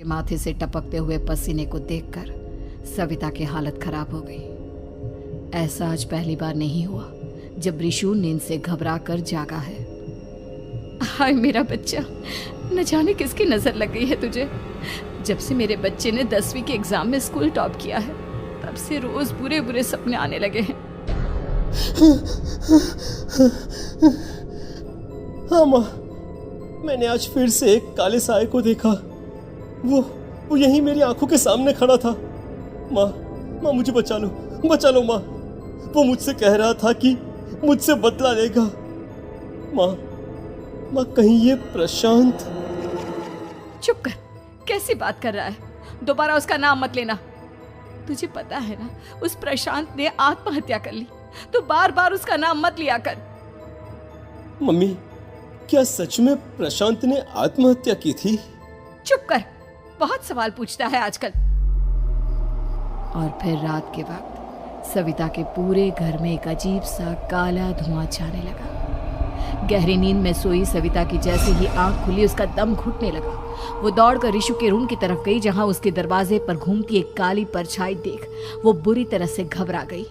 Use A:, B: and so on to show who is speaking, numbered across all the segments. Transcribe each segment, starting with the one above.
A: के माथे से टपकते हुए पसीने को देखकर सविता की हालत खराब हो गई। ऐसा आज पहली बार नहीं हुआ जब रिशु नींद से घबरा कर जागा है। हाय मेरा बच्चा, न जाने किसकी नजर लग गई है तुझे। जब से मेरे बच्चे ने 10वीं के एग्जाम में स्कूल टॉप किया है तब से रोज बुरे बुरे सपने आने लगे हैं।
B: हाँ माँ, मैंने आज फिर से एक काले साए को देखा। वो यहीं मेरी आंखों के सामने खड़ा था। माँ मुझे बचा लो माँ। वो मुझसे कह रहा था कि मुझसे बदला लेगा। माँ कहीं ये प्रशांत।
A: चुप कर, कैसी बात कर रहा है? दोबारा उसका नाम मत लेना। तुझे पता है ना, उस प्रशांत ने आत्महत्या कर ली, तो बार बार उसका नाम मत लिया कर।
B: मम्मी, क्या सच में प्रशांत ने आत्महत्या की थी?
A: चुप कर, बहुत सवाल पूछता है आजकल। और फिर रात के वक्त सविता के पूरे घर में एक अजीब सा काला धुआं छाने लगा। गहरी नींद में सोई सविता की जैसे ही आंख खुली उसका दम घुटने लगा। वो दौड़कर रिशु के रूम की तरफ गई जहां उसके दरवाजे पर घूमती एक काली परछाई देख वो बुरी तरह से घबरा गई।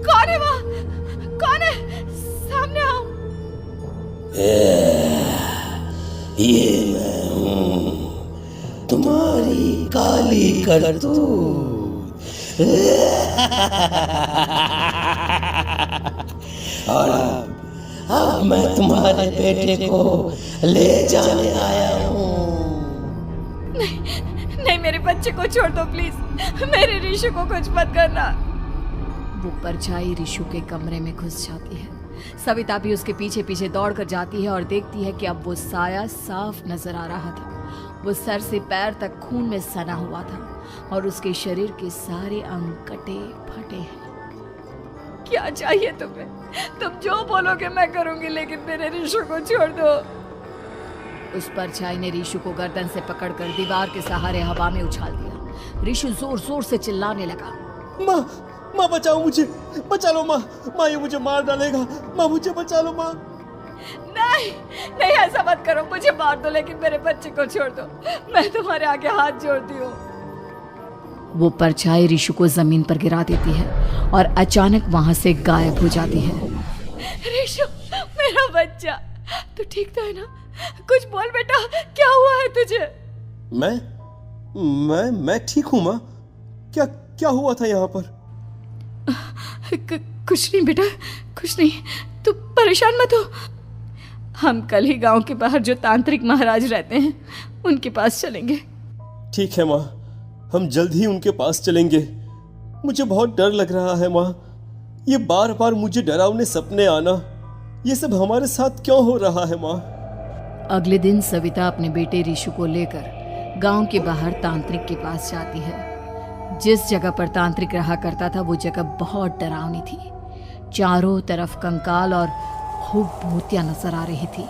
A: कौन है वहां? कौन है? सामने आओ।
C: ये मैं हूँ, तुम्हारी काली करतूत। और अब मैं तुम्हारे बेटे को ले जाने आया हूँ।
A: नहीं, मेरे बच्चे को छोड़ दो प्लीज। मेरे रिशु को कुछ मत करना। वो परछाई रिशु के कमरे में घुस जाती है। सविता भी उसके पीछे पीछे दौड़ कर जाती है और देखती है कि अब वो साया साफ नजर आ रहा था। वो सर से पैर तक खून में सना हुआ था और उसके शरीर के सारे अंग कटे फटे हैं। क्या चाहिए तुम्हें? तुम जो बोलोगे मैं करूंगी, लेकिन मेरे रिशु को छोड़ दो। उस परछाई ने रिशु को गर्दन से पकड़कर दीवार के सहारे हवा में उछाल दिया। रिशु जोर जोर से चिल्लाने लगा।
B: माँ बचाओ मुझे, बचा लो माँ ये मुझे मार डालेगा। माँ मुझे बचा लो माँ।
A: नहीं ऐसा मत करो, मुझे मार दो लेकिन मेरे बच्चे को छोड़ दो। मैं तुम्हारे आगे हाथ जोड़ती हूँ। वो परछाई रिशु को जमीन पर गिरा देती है और अचानक वहां से गायब हो जाती है। रिशु, मेरा बच्चा, तू ठीक तो है ना? कुछ बोल बेटा, क्या हुआ है तुझे?
B: मैं ठीक हूँ माँ। क्या हुआ था यहाँ पर?
A: कुछ नहीं बेटा, कुछ नहीं। तू परेशान मत हो। हम कल ही गांव के बाहर जो तांत्रिक महाराज रहते हैं उनके पास चलेंगे।
B: ठीक है माँ, हम जल्द ही उनके पास चलेंगे। मुझे बहुत डर लग रहा है माँ। ये बार बार मुझे डरावने सपने आना, ये सब हमारे साथ क्यों हो रहा है माँ?
A: अगले दिन सविता अपने बेटे रिशु को लेकर गांव के बाहर तांत्रिक के पास जाती है। जिस जगह पर तांत्रिक रहा करता था वो जगह बहुत डरावनी थी। चारों तरफ कंकाल और खूब भूतियां नजर आ रही थी।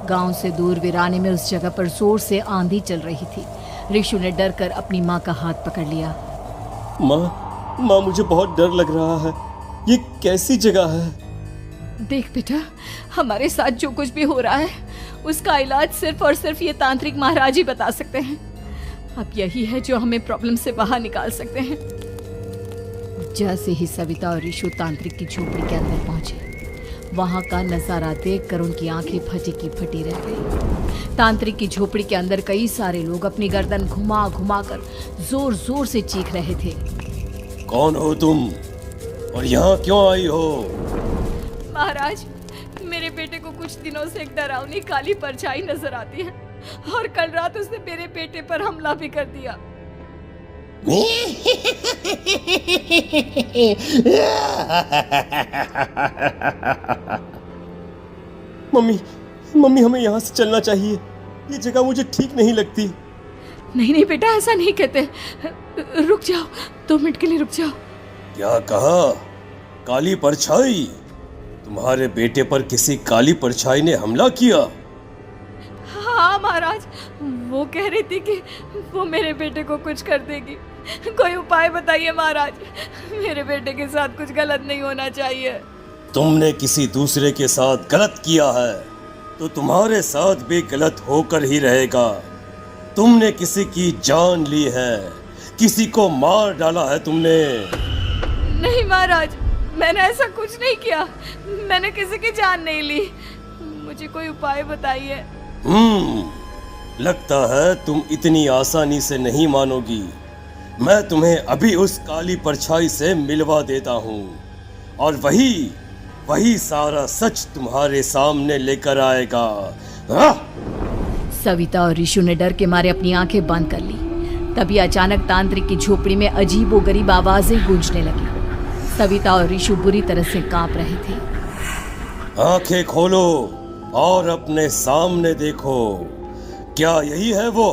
A: गांव से दूर वीराने में उस जगह पर जोर से आंधी चल रही थी। रिशु ने डर कर अपनी माँ का हाथ पकड़ लिया।
B: माँ मुझे बहुत डर लग रहा है। ये कैसी जगह है?
A: देख बेटा, हमारे साथ जो कुछ भी हो रहा है उसका इलाज सिर्फ और सिर्फ ये तांत्रिक महाराज ही बता सकते हैं। अब यही है जो हमें प्रॉब्लम से बाहर निकाल सकते हैं। जैसे ही सविता और रिशु तांत्रिक की झोपड़ी के अंदर पहुंचे, वहां का नजारा देखकर उनकी आंखें फटी की फटी रह गई। तांत्रिक की झोपड़ी के अंदर कई सारे लोग अपनी गर्दन घुमा घुमा कर जोर जोर से चीख रहे थे।
B: कौन हो तुम और यहाँ क्यों आई हो?
A: महाराज, मेरे बेटे को कुछ दिनों से एक डरावनी काली परछाई नजर आती है और कल रात उसने मेरे बेटे पर हमला भी कर दिया।
B: मम्मी हमें यहाँ से चलना चाहिए। ये जगह मुझे ठीक नहीं लगती।
A: नहीं बेटा, ऐसा नहीं कहते। रुक जाओ, 2 मिनट के लिए रुक जाओ।
B: क्या कहा? काली परछाई? तुम्हारे बेटे पर किसी काली परछाई ने हमला किया?
A: हाँ महाराज, वो कह रही थी कि वो मेरे बेटे को कुछ कर देगी। कोई उपाय बताइए महाराज, मेरे बेटे के साथ कुछ गलत नहीं होना चाहिए।
B: तुमने किसी दूसरे के साथ गलत किया है तो तुम्हारे साथ भी गलत होकर ही रहेगा। तुमने किसी की जान ली है, किसी को मार डाला है तुमने।
A: नहीं महाराज, मैंने ऐसा कुछ नहीं किया। मैंने किसी की जान नहीं ली। मुझे कोई उपाय बताइए।
B: लगता है तुम इतनी आसानी से नहीं मानोगी। मैं तुम्हें अभी उस काली परछाई से मिलवा देता हूँ और वही सारा सच तुम्हारे सामने लेकर आएगा।
A: सविता और ऋषु ने डर के मारे अपनी आंखें बंद कर ली। तभी अचानक तांत्रिक की झोपड़ी में अजीबोगरीब आवाजें गूंजने लगी। सविता और ऋषु बुरी तरह से कांप रहे थे।
B: आंखें खोलो और अपने सामने देखो। क्या यही है वो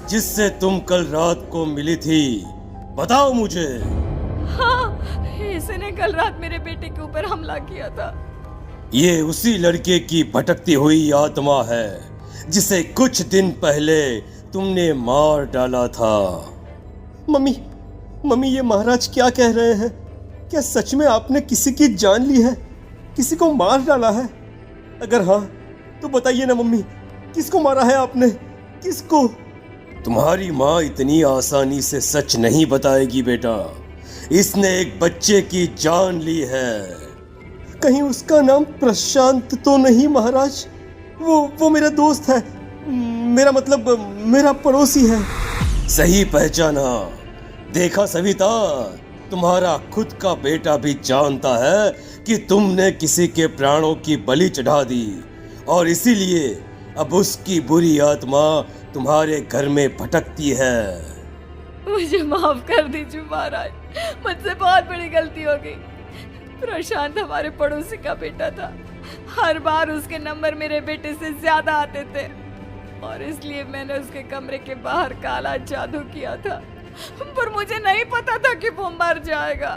B: जिससे तुम कल रात को मिली थी? बताओ मुझे।
A: हाँ, इसने कल रात मेरे बेटे के ऊपर हमला किया था।
B: ये उसी लड़के की भटकती हुई आत्मा है जिसे कुछ दिन पहले तुमने मार डाला था। मम्मी ये महाराज क्या कह रहे हैं? क्या सच में आपने किसी की जान ली है, किसी को मार डाला है? अगर हाँ तो बताइए ना मम्मी, किसको मारा है आपने? किसको? तुम्हारी माँ इतनी आसानी से सच नहीं बताएगी बेटा। इसने एक बच्चे की जान ली है। कहीं उसका नाम प्रशांत तो नहीं महाराज? वो मेरा दोस्त है, मेरा मतलब मेरा पड़ोसी है। सही पहचाना। देखा सविता, तुम्हारा खुद का बेटा भी जानता है कि तुमने किसी के प्राणों की बलि चढ़ा दी और इसीलिए अब उसकी बुरी आत्मा तुम्हारे घर में भटकती है।
A: मुझे माफ कर दीजिए महाराज, मुझसे बहुत बड़ी गलती हो गई। प्रशांत हमारे पड़ोसी का बेटा था। हर बार उसके नंबर मेरे बेटे से ज्यादा आते थे और इसलिए मैंने उसके कमरे के बाहर काला जादू किया था, पर मुझे नहीं पता था कि वो मर जाएगा।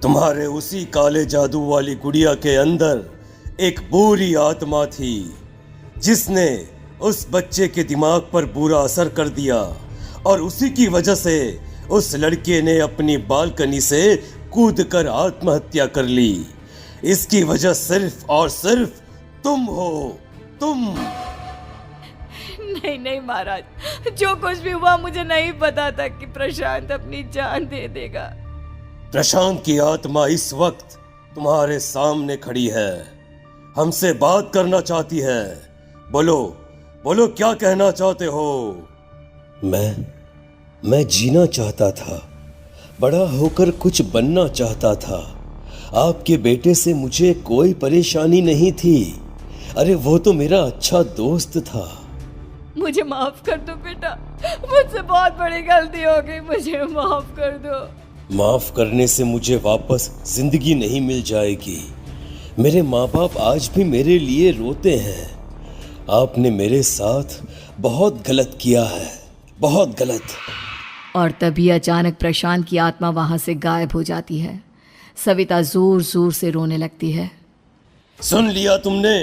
B: तुम्हारे उसी काले जादू वाली गुड़िया के अंदर एक बुरी आत्मा थी जिसने उस बच्चे के दिमाग पर बुरा असर कर दिया और उसी की वजह से उस लड़के ने अपनी बालकनी से कूदकर आत्महत्या कर ली। इसकी वजह सिर्फ और सिर्फ तुम हो, तुम।
A: नहीं महाराज, जो कुछ भी हुआ मुझे नहीं पता था कि प्रशांत अपनी जान दे देगा।
B: प्रशांत की आत्मा इस वक्त तुम्हारे सामने खड़ी है, हमसे बात करना चाहती है। बोलो क्या कहना चाहते हो? मैं जीना चाहता था, बड़ा होकर कुछ बनना चाहता था। आपके बेटे से मुझे कोई परेशानी नहीं थी। अरे वो तो मेरा अच्छा दोस्त था।
A: मुझे माफ कर दो बेटा, मुझसे बहुत बड़ी गलती हो गई, मुझे माफ कर दो।
B: माफ करने से मुझे वापस जिंदगी नहीं मिल जाएगी। मेरे माँ बाप आज भी मेरे लिए रोते हैं। आपने मेरे साथ बहुत गलत किया है, बहुत गलत।
A: और तभी अचानक प्रशांत की आत्मा वहां से गायब हो जाती है। सविता जोर जोर से रोने लगती है।
B: सुन लिया तुमने?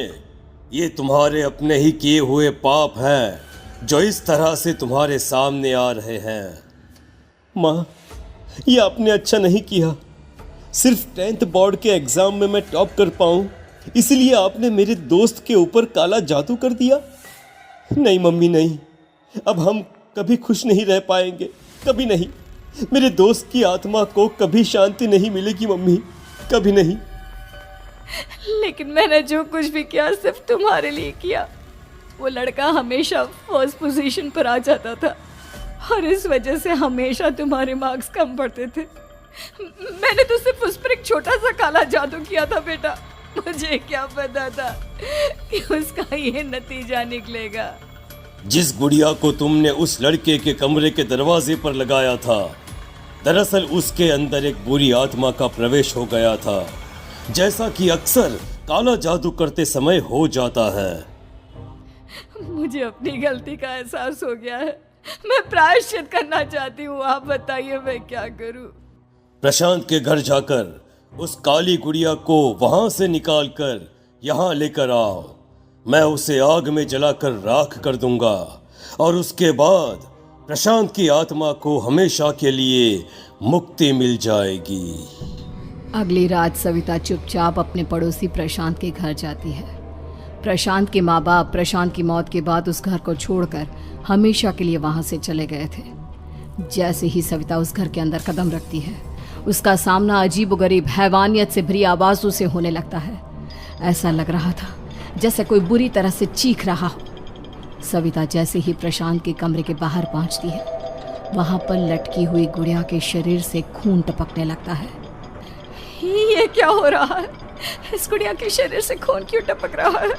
B: ये तुम्हारे अपने ही किए हुए पाप हैं जो इस तरह से तुम्हारे सामने आ रहे हैं। माँ, ये आपने अच्छा नहीं किया। सिर्फ 10th बोर्ड के एग्जाम में मैं टॉप कर पाऊं, इसलिए आपने मेरे दोस्त के ऊपर काला जादू कर दिया। नहीं मम्मी नहीं, अब हम कभी खुश नहीं रह पाएंगे, कभी नहीं। मेरे दोस्त की आत्मा को कभी शांति नहीं मिलेगी मम्मी, कभी नहीं।
A: लेकिन मैंने जो कुछ भी किया सिर्फ तुम्हारे लिए किया। वो लड़का हमेशा फर्स्ट पोजीशन पर आ जाता था और इस वजह से हमेशा तुम्हारे मार्क्स कम पड़ते थे। मैंने तो सिर्फ उस पर एक छोटा सा काला जादू किया था बेटा। मुझे क्या पता था कि उसका ये नतीजा निकलेगा।
B: जिस गुड़िया को तुमने उस लड़के के कमरे के दरवाजे पर लगाया था, दरअसल उसके अंदर एक बुरी आत्मा का प्रवेश हो गया था, जैसा कि अक्सर काला जादू करते समय हो जाता है।
A: मुझे अपनी गलती का एहसास हो गया है। मैं प्रायश्चित करना चाहती हूँ, आप बताइए मैं क्या करूँ?
B: प्रशांत के घर जाकर उस काली गुड़िया को वहां से निकालकर यहाँ लेकर आओ। मैं उसे आग में जलाकर राख कर दूंगा और उसके बाद प्रशांत की आत्मा को हमेशा के लिए मुक्ति मिल जाएगी।
A: अगली रात सविता चुपचाप अपने पड़ोसी प्रशांत के घर जाती है। प्रशांत के माँ बाप प्रशांत की मौत के बाद उस घर को छोड़कर हमेशा के लिए वहां से चले गए थे। जैसे ही सविता उस घर के अंदर कदम रखती है, उसका सामना अजीबोगरीब हैवानियत से भरी आवाजों से होने लगता है। ऐसा लग रहा था जैसे कोई बुरी तरह से चीख रहा हो। सविता जैसे ही प्रशांत के कमरे के बाहर पहुंचती है, वहां पर लटकी हुई गुड़िया के शरीर से खून टपकने लगता है। ये क्या हो रहा है? इस गुड़िया के शरीर से खून क्यों टपक रहा है?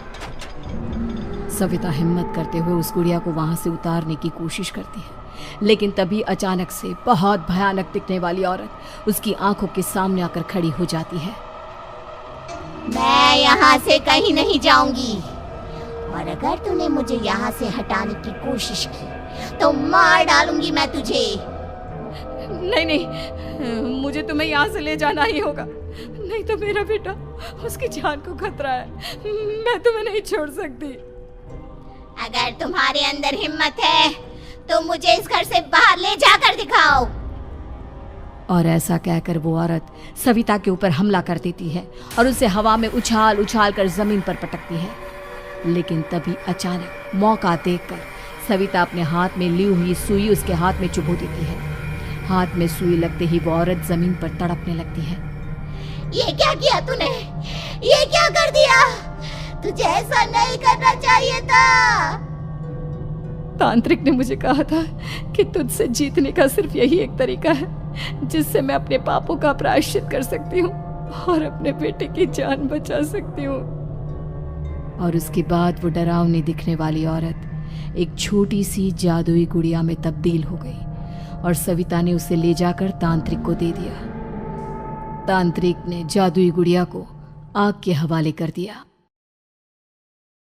A: सविता हिम्मत करते हुए उस गुड़िया को वहां से उतारने की कोशिश करती है, लेकिन तभी अचानक से बहुत भयानक दिखने वाली औरत उसकी आंखों के सामने आकर खड़ी हो जाती है।
D: मैं यहाँ से कहीं नहीं जाऊंगी, और अगर तूने मुझे यहाँ से हटाने की कोशिश की तो मार डालूंगी मैं तुझे।
A: नहीं नहीं, मुझे तुम्हें यहाँ से ले जाना ही होगा, नहीं तो मेरा बेटा, उसकी जान को खतरा है। मैं तुम्हें नहीं छोड़ सकती।
D: अगर तुम्हारे अंदर हिम्मत है तो मुझे इस घर से बाहर ले जाकर दिखाओ।
A: और ऐसा कहकर वो औरत सविता के ऊपर हमला कर देती है और उसे हवा में उछाल उछाल कर जमीन पर पटकती है। लेकिन तभी अचानक मौका देखकर सविता अपने हाथ में ली हुई सुई उसके हाथ में चुभो देती है। हाथ में सुई लगते ही वो औरत जमीन पर तड़पने लगती है।
D: ये क्या किया तूने? ये क्या कर दिया? तुझे ऐसा नहीं करना चाहिए था।
A: तांत्रिक ने मुझे कहा था कि तुझसे जीतने का सिर्फ यही एक तरीका है जिससे मैं अपने पापों का प्रायश्चित कर सकती हूँ और अपने बेटे की जान बचा सकती हूँ। और उसके बाद वो डरावनी दिखने वाली औरत एक छोटी सी जादुई गुड़िया में तब्दील हो गई और सविता ने उसे ले जाकर तांत्रिक को दे दिया। तांत्रिक ने जादुई गुड़िया को आग के हवाले कर दिया।